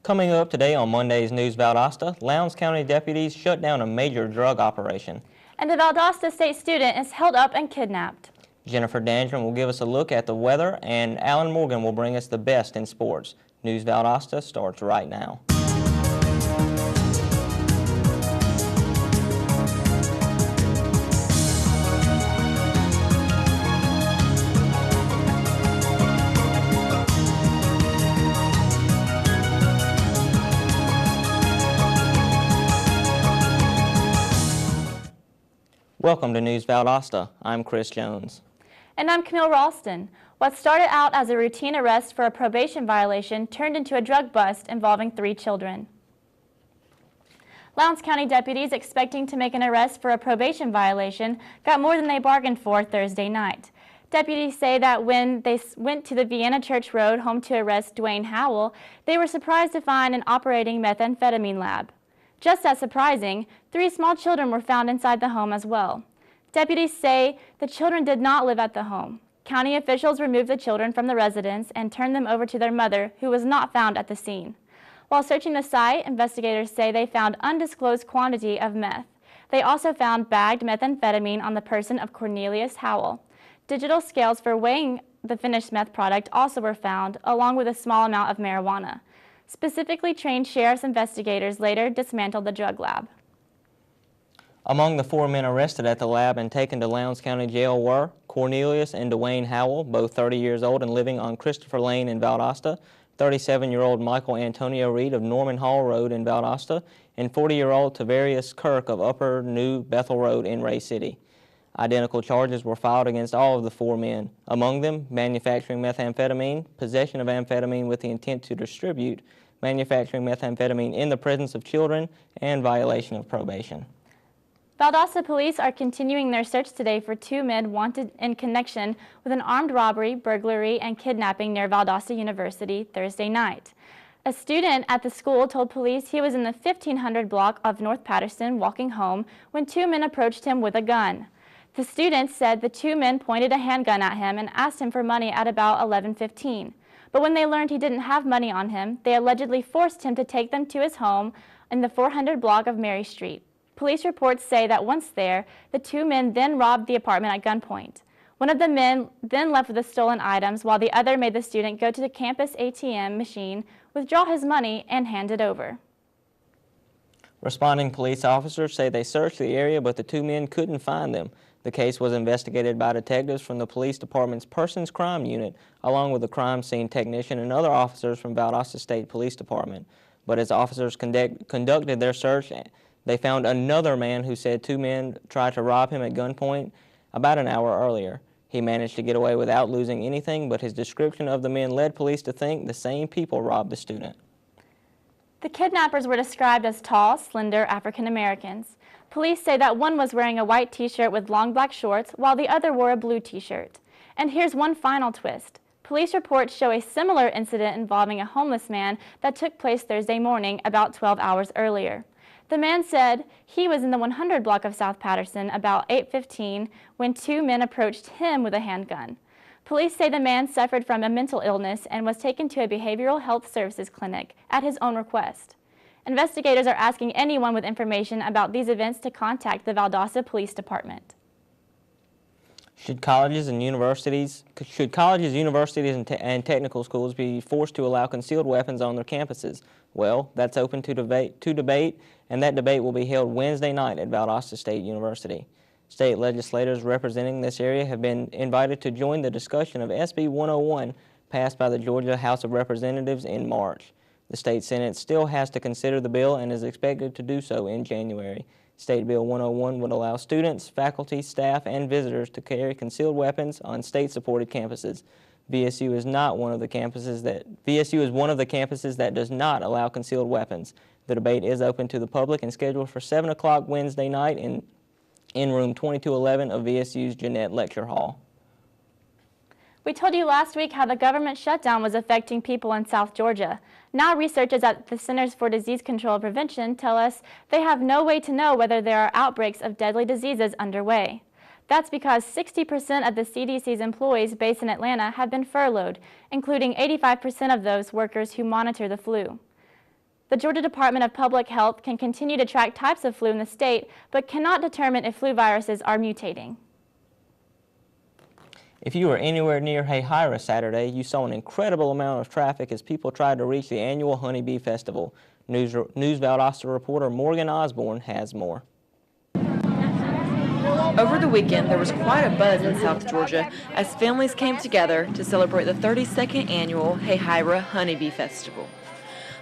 Coming up today on Monday's News Valdosta, Lowndes County deputies shut down a major drug operation. And a Valdosta State student is held up and kidnapped. Jennifer Dandrin will give us a look at the weather, and Alan Morgan will bring us the best in sports. News Valdosta starts right now. Welcome to News Valdosta. I'm Chris Jones. And I'm Camille Ralston. What started out as a routine arrest for a probation violation turned into a drug bust involving 3 children. Lowndes County deputies expecting to make an arrest for a probation violation got more than they bargained for Thursday night. Deputies say that when they went to the Vienna Church Road home to arrest Dwayne Howell, they were surprised to find an operating methamphetamine lab. Just as surprising, 3 small children were found inside the home as well. Deputies say the children did not live at the home. County officials removed the children from the residence and turned them over to their mother, who was not found at the scene. While searching the site, investigators say they found undisclosed quantity of meth. They also found bagged methamphetamine on the person of Cornelius Howell. Digital scales for weighing the finished meth product also were found, along with a small amount of marijuana. Specifically trained sheriff's investigators later dismantled the drug lab. Among the 4 men arrested at the lab and taken to Lowndes County Jail were Cornelius and Dwayne Howell, both 30 years old and living on Christopher Lane in Valdosta, 37-year-old Michael Antonio Reed of Norman Hall Road in Valdosta, and 40-year-old Tavarius Kirk of Upper New Bethel Road in Ray City. Identical charges were filed against all of the 4 men. Among them, manufacturing methamphetamine, possession of amphetamine with the intent to distribute, manufacturing methamphetamine in the presence of children, and violation of probation. Valdosta police are continuing their search today for 2 men wanted in connection with an armed robbery, burglary, and kidnapping near Valdosta University Thursday night. A student at the school told police he was in the 1500 block of North Patterson walking home when 2 men approached him with a gun. The student said the 2 men pointed a handgun at him and asked him for money at about 11:15. But when they learned he didn't have money on him, they allegedly forced him to take them to his home in the 400 block of Mary Street. Police reports say that once there, the 2 men then robbed the apartment at gunpoint. One of the men then left with the stolen items, while the other made the student go to the campus ATM machine, withdraw his money, and hand it over. Responding police officers say they searched the area, but the 2 men couldn't find them. The case was investigated by detectives from the police department's Persons Crime Unit, along with a crime scene technician and other officers from Valdosta State Police Department. But as officers conducted their search, they found another man who said 2 men tried to rob him at gunpoint about an hour earlier. He managed to get away without losing anything, but his description of the men led police to think the same people robbed the student. The kidnappers were described as tall, slender African Americans. Police say that one was wearing a white t-shirt with long black shorts, while the other wore a blue t-shirt. And here's one final twist. Police reports show a similar incident involving a homeless man that took place Thursday morning about 12 hours earlier. The man said he was in the 100 block of South Patterson about 8:15 when 2 men approached him with a handgun. Police say the man suffered from a mental illness and was taken to a behavioral health services clinic at his own request. Investigators are asking anyone with information about these events to contact the Valdosta Police Department. Should colleges, universities, and technical schools be forced to allow concealed weapons on their campuses? Well, that's open to debate, and that debate will be held Wednesday night at Valdosta State University. State legislators representing this area have been invited to join the discussion of SB 101 passed by the Georgia House of Representatives in March. The state Senate still has to consider the bill and is expected to do so in January. State Bill 101 would allow students, faculty, staff, and visitors to carry concealed weapons on state-supported campuses. VSU is one of the campuses that does not allow concealed weapons. The debate is open to the public and scheduled for 7 o'clock Wednesday night in room 2211 of VSU's Jeanette Lecture Hall. We told you last week how the government shutdown was affecting people in South Georgia. Now researchers at the Centers for Disease Control and Prevention tell us they have no way to know whether there are outbreaks of deadly diseases underway. That's because 60% of the CDC's employees based in Atlanta have been furloughed, including 85% of those workers who monitor the flu. The Georgia Department of Public Health can continue to track types of flu in the state, but cannot determine if flu viruses are mutating. If you were anywhere near Hahira Saturday, you saw an incredible amount of traffic as people tried to reach the annual HoneyBee Festival. News Valdosta reporter Morgan Osborne has more. Over the weekend, there was quite a buzz in South Georgia as families came together to celebrate the 32nd annual Hahira HoneyBee Festival.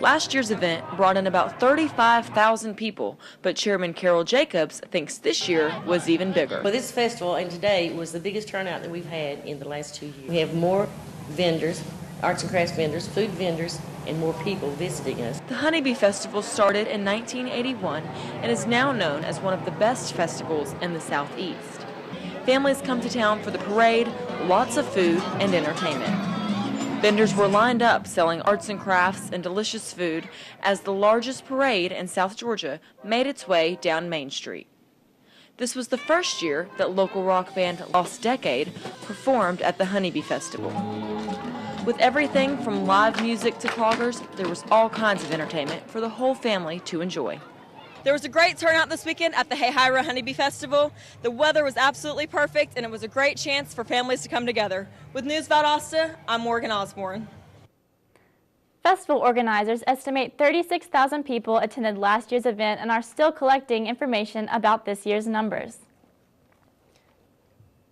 Last year's event brought in about 35,000 people, but Chairman Carol Jacobs thinks this year was even bigger. Well, this festival and today was the biggest turnout that we've had in the last 2 years. We have more vendors, arts and crafts vendors, food vendors, and more people visiting us. The HoneyBee Festival started in 1981 and is now known as one of the best festivals in the Southeast. Families come to town for the parade, lots of food, and entertainment. Vendors were lined up selling arts and crafts and delicious food as the largest parade in South Georgia made its way down Main Street. This was the first year that local rock band Lost Decade performed at the HoneyBee Festival. With everything from live music to cloggers, there was all kinds of entertainment for the whole family to enjoy. There was a great turnout this weekend at the Hahira HoneyBee Festival. The weather was absolutely perfect, and it was a great chance for families to come together. With News Valdosta, I'm Morgan Osborne. Festival organizers estimate 36,000 people attended last year's event and are still collecting information about this year's numbers.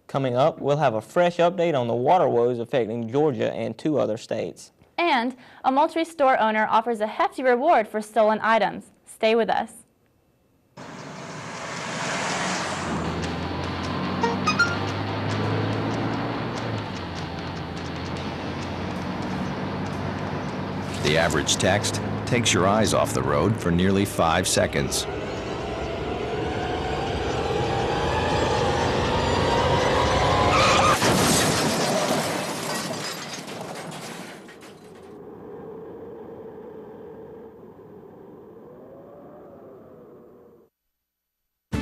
Coming up, we'll have a fresh update on the water woes affecting Georgia and 2 other states. And a Moultrie store owner offers a hefty reward for stolen items. Stay with us. The average text takes your eyes off the road for nearly 5 seconds.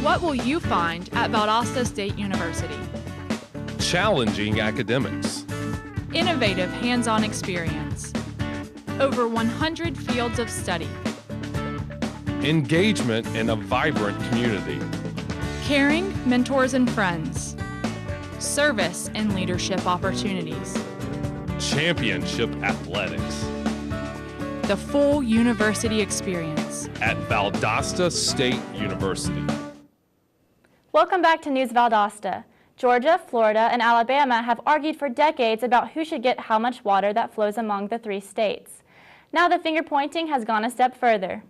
What will you find at Valdosta State University? Challenging academics. Innovative hands-on experience. Over 100 fields of study. Engagement in a vibrant community. Caring mentors and friends. Service and leadership opportunities. Championship athletics. The full university experience. At Valdosta State University. Welcome back to News Valdosta. Georgia, Florida, and Alabama have argued for decades about who should get how much water that flows among the 3 states. Now the finger pointing has gone a step further.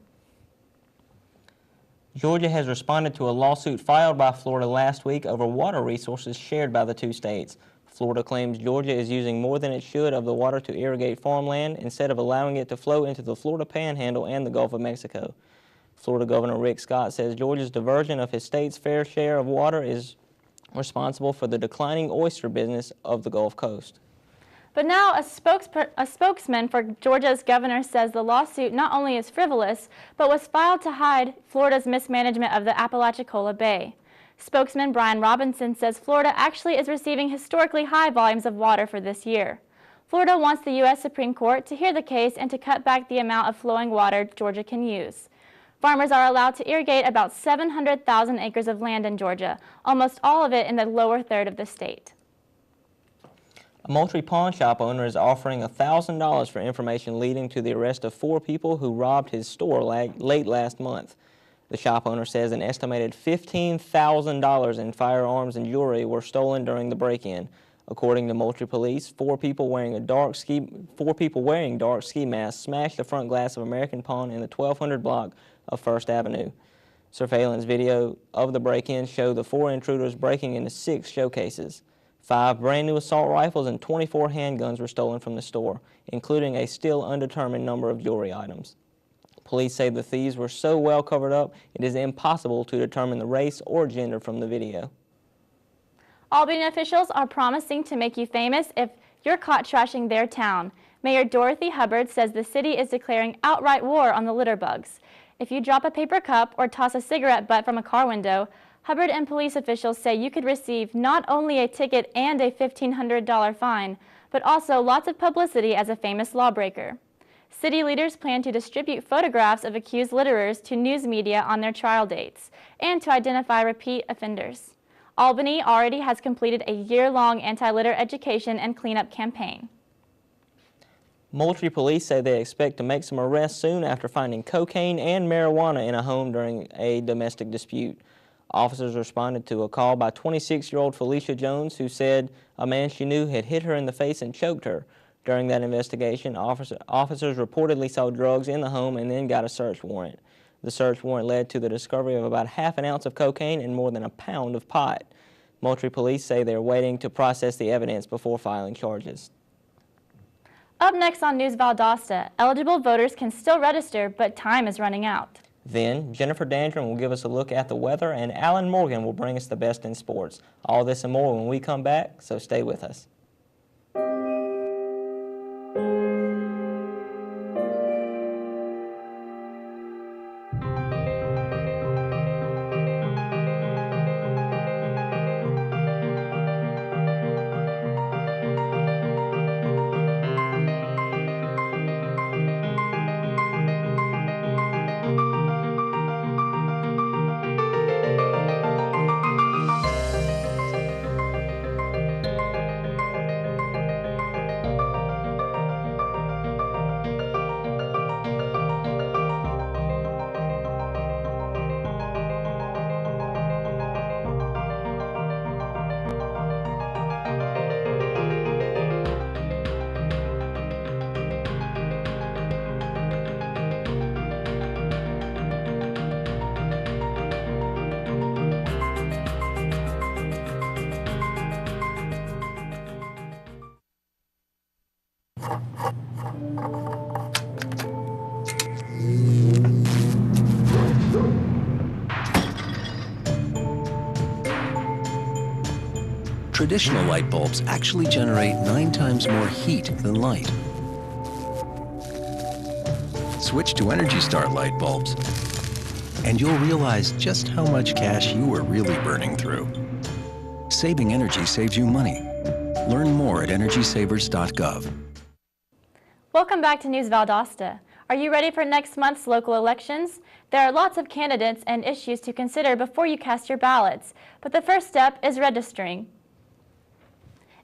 Georgia has responded to a lawsuit filed by Florida last week over water resources shared by the 2 states. Florida claims Georgia is using more than it should of the water to irrigate farmland instead of allowing it to flow into the Florida Panhandle and the Gulf of Mexico. Florida Governor Rick Scott says Georgia's diversion of his state's fair share of water is responsible for the declining oyster business of the Gulf Coast. But now a spokesman for Georgia's governor says the lawsuit not only is frivolous, but was filed to hide Florida's mismanagement of the Apalachicola Bay. Spokesman Brian Robinson says Florida actually is receiving historically high volumes of water for this year. Florida wants the U.S. Supreme Court to hear the case and to cut back the amount of flowing water Georgia can use. Farmers are allowed to irrigate about 700,000 acres of land in Georgia, almost all of it in the lower third of the state. A Moultrie pawn shop owner is offering $1,000 for information leading to the arrest of 4 people who robbed his store late last month. The shop owner says an estimated $15,000 in firearms and jewelry were stolen during the break-in. According to Moultrie police, 4 people wearing dark ski masks smashed the front glass of American Pawn in the 1200 block of First Avenue. Surveillance video of the break-in showed the 4 intruders breaking into 6 showcases. 5 brand new assault rifles and 24 handguns were stolen from the store, including a still undetermined number of jewelry items. Police say the thieves were so well covered up, it is impossible to determine the race or gender from the video. Albany officials are promising to make you famous if you're caught trashing their town. Mayor Dorothy Hubbard says the city is declaring outright war on the litter bugs. If you drop a paper cup or toss a cigarette butt from a car window, Hubbard and police officials say you could receive not only a ticket and a $1,500 fine, but also lots of publicity as a famous lawbreaker. City leaders plan to distribute photographs of accused litterers to news media on their trial dates and to identify repeat offenders. Albany already has completed a year-long anti-litter education and cleanup campaign. Moultrie police say they expect to make some arrests soon after finding cocaine and marijuana in a home during a domestic dispute. Officers responded to a call by 26-year-old Felicia Jones, who said a man she knew had hit her in the face and choked her. During that investigation, officers reportedly saw drugs in the home and then got a search warrant. The search warrant led to the discovery of about half an ounce of cocaine and more than a pound of pot. Moultrie police say they're waiting to process the evidence before filing charges. Up next on News Valdosta, eligible voters can still register, but time is running out. Then, Jennifer Dandron will give us a look at the weather, and Alan Morgan will bring us the best in sports. All this and more when we come back, so stay with us. Traditional light bulbs actually generate 9 times more heat than light. Switch to Energy Star light bulbs, and you'll realize just how much cash you are really burning through. Saving energy saves you money. Learn more at energysavers.gov. Welcome back to News Valdosta. Are you ready for next month's local elections? There are lots of candidates and issues to consider before you cast your ballots, but the first step is registering.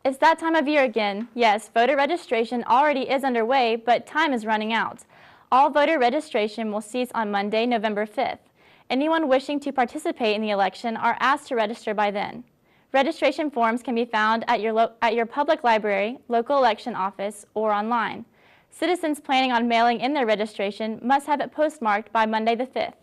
It's that time of year again. Yes, voter registration already is underway, but time is running out. All voter registration will cease on Monday, November 5th. Anyone wishing to participate in the election are asked to register by then. Registration forms can be found at your public library, local election office, or online. Citizens planning on mailing in their registration must have it postmarked by Monday the 5th.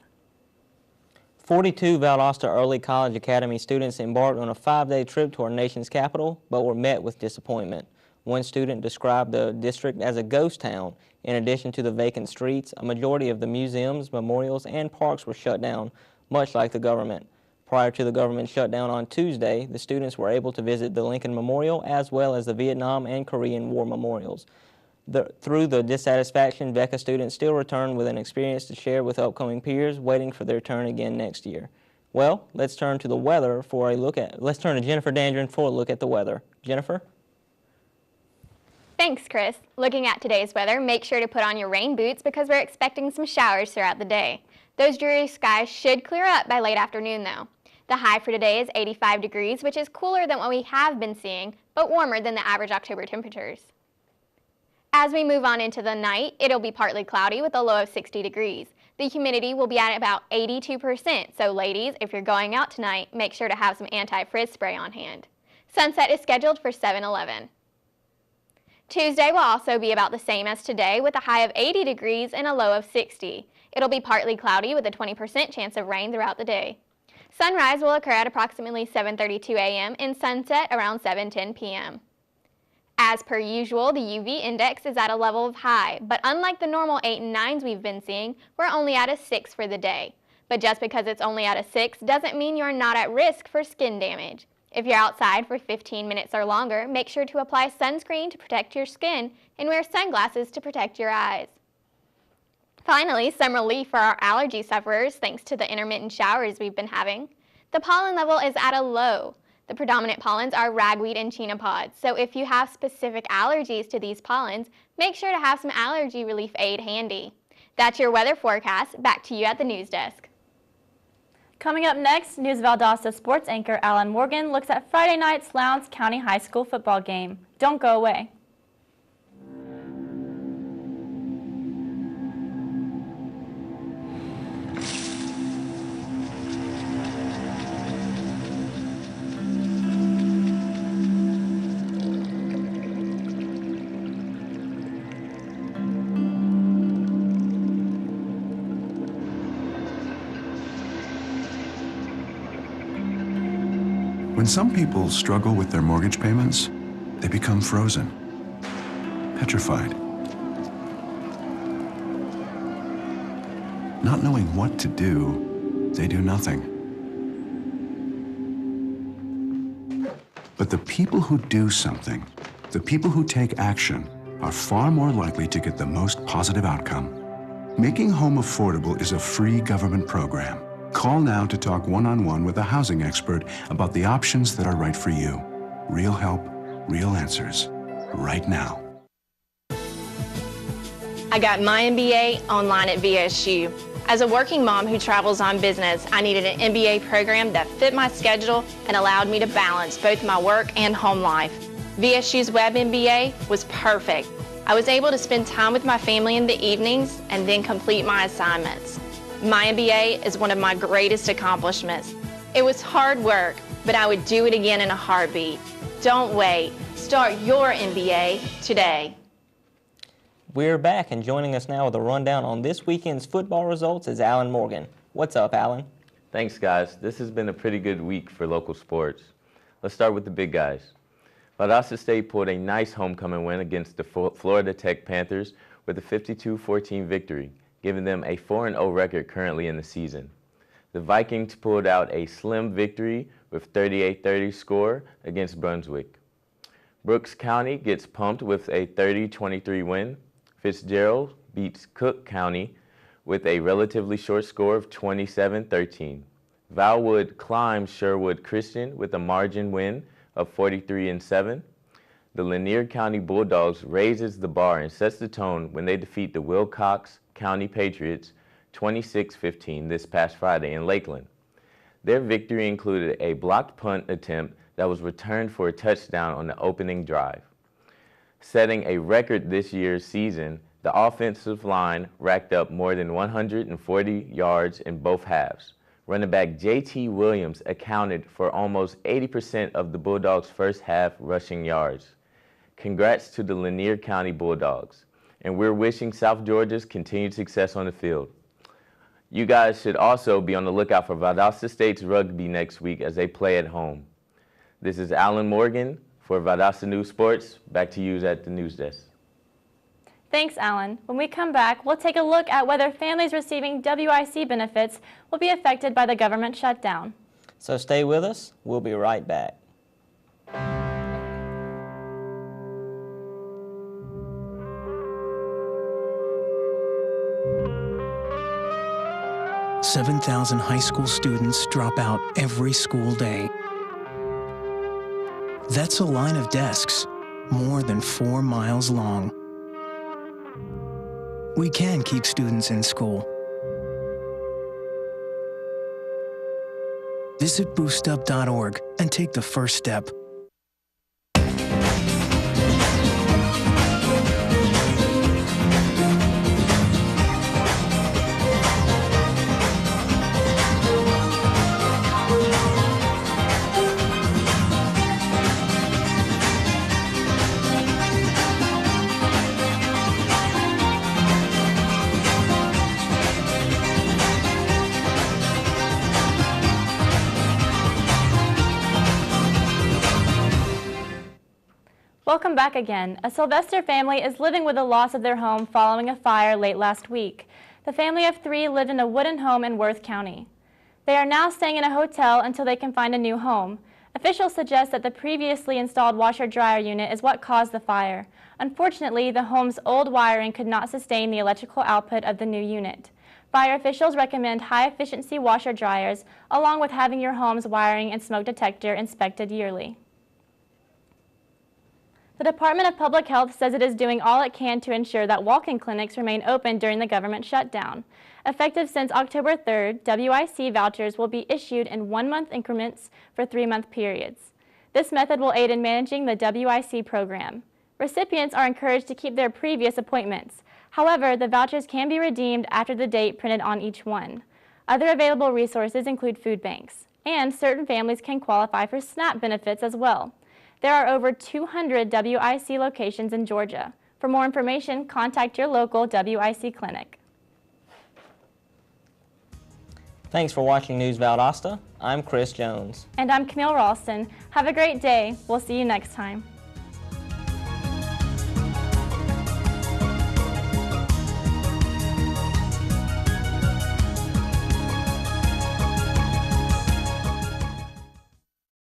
42 Valdosta Early College Academy students embarked on a 5-day trip to our nation's capital, but were met with disappointment. One student described the district as a ghost town. In addition to the vacant streets, a majority of the museums, memorials, and parks were shut down, much like the government. Prior to the government shutdown on Tuesday, the students were able to visit the Lincoln Memorial as well as the Vietnam and Korean War memorials. Through the dissatisfaction, VECA students still return with an experience to share with upcoming peers waiting for their turn again next year. Well, let's turn to the weather for a look at. Let's turn to Jennifer Dandron for a look at the weather. Jennifer? Thanks, Chris. Looking at today's weather, make sure to put on your rain boots because we're expecting some showers throughout the day. Those dreary skies should clear up by late afternoon, though. The high for today is 85 degrees, which is cooler than what we have been seeing, but warmer than the average October temperatures. As we move on into the night, it'll be partly cloudy with a low of 60 degrees. The humidity will be at about 82%, so ladies, if you're going out tonight, make sure to have some anti-frizz spray on hand. Sunset is scheduled for 7:11. Tuesday will also be about the same as today with a high of 80 degrees and a low of 60. It'll be partly cloudy with a 20% chance of rain throughout the day. Sunrise will occur at approximately 7:32 a.m. and sunset around 7:10 p.m. As per usual, the UV index is at a level of high, but unlike the normal 8 and 9s we've been seeing, we're only at a 6 for the day. But just because it's only at a 6 doesn't mean you're not at risk for skin damage. If you're outside for 15 minutes or longer, make sure to apply sunscreen to protect your skin and wear sunglasses to protect your eyes. Finally, some relief for our allergy sufferers thanks to the intermittent showers we've been having. The pollen level is at a low. The predominant pollens are ragweed and chenopod, so if you have specific allergies to these pollens, make sure to have some allergy relief aid handy. That's your weather forecast. Back to you at the news desk. Coming up next, News Valdosta sports anchor Alan Morgan looks at Friday night's Lowndes County High School football game. Don't go away. When some people struggle with their mortgage payments, they become frozen, petrified. Not knowing what to do, they do nothing. But the people who do something, the people who take action, are far more likely to get the most positive outcome. Making home affordable is a free government program. Call now to talk one-on-one with a housing expert about the options that are right for you. Real help, real answers, right now. I got my MBA online at VSU. As a working mom who travels on business, I needed an MBA program that fit my schedule and allowed me to balance both my work and home life. VSU's Web MBA was perfect. I was able to spend time with my family in the evenings and then complete my assignments. My MBA is one of my greatest accomplishments. It was hard work, but I would do it again in a heartbeat. Don't wait. Start your MBA today. We're back, and joining us now with a rundown on this weekend's football results is Alan Morgan. What's up, Alan? Thanks, guys. This has been a pretty good week for local sports. Let's start with the big guys. Valdosta State pulled a nice homecoming win against the Florida Tech Panthers with a 52-14 victory, giving them a 4-0 record currently in the season. The Vikings pulled out a slim victory with 38-30 score against Brunswick. Brooks County gets pumped with a 30-23 win. Fitzgerald beats Cook County with a relatively short score of 27-13. Valwood climbs Sherwood Christian with a margin win of 43-7. The Lanier County Bulldogs raises the bar and sets the tone when they defeat the Wilcox County Patriots 26-15 this past Friday in Lakeland. Their victory included a blocked punt attempt that was returned for a touchdown on the opening drive. Setting a record this year's season, the offensive line racked up more than 140 yards in both halves. Running back J.T. Williams accounted for almost 80% of the Bulldogs' first half rushing yards. Congrats to the Lanier County Bulldogs, and we're wishing South Georgia's continued success on the field. You guys should also be on the lookout for Valdosta State's rugby next week as they play at home. This is Alan Morgan for Valdosta News Sports. Back to you at the news desk. Thanks, Alan. When we come back, we'll take a look at whether families receiving WIC benefits will be affected by the government shutdown. So stay with us. We'll be right back. 7,000 high school students drop out every school day. That's a line of desks more than 4 miles long. We can keep students in school. Visit boostup.org and take the first step. Welcome back again. A Sylvester family is living with the loss of their home following a fire late last week. The family of 3 lived in a wooden home in Worth County. They are now staying in a hotel until they can find a new home. Officials suggest that the previously installed washer-dryer unit is what caused the fire. Unfortunately, the home's old wiring could not sustain the electrical output of the new unit. Fire officials recommend high-efficiency washer dryers, along with having your home's wiring and smoke detector inspected yearly. The Department of Public Health says it is doing all it can to ensure that walk-in clinics remain open during the government shutdown. Effective since October 3rd, WIC vouchers will be issued in 1-month increments for 3-month periods. This method will aid in managing the WIC program. Recipients are encouraged to keep their previous appointments. However, the vouchers can be redeemed after the date printed on each one. Other available resources include food banks, and certain families can qualify for SNAP benefits as well. There are over 200 WIC locations in Georgia. For more information, contact your local WIC clinic. Thanks for watching News Valdosta. I'm Chris Jones. And I'm Camille Ralston. Have a great day. We'll see you next time.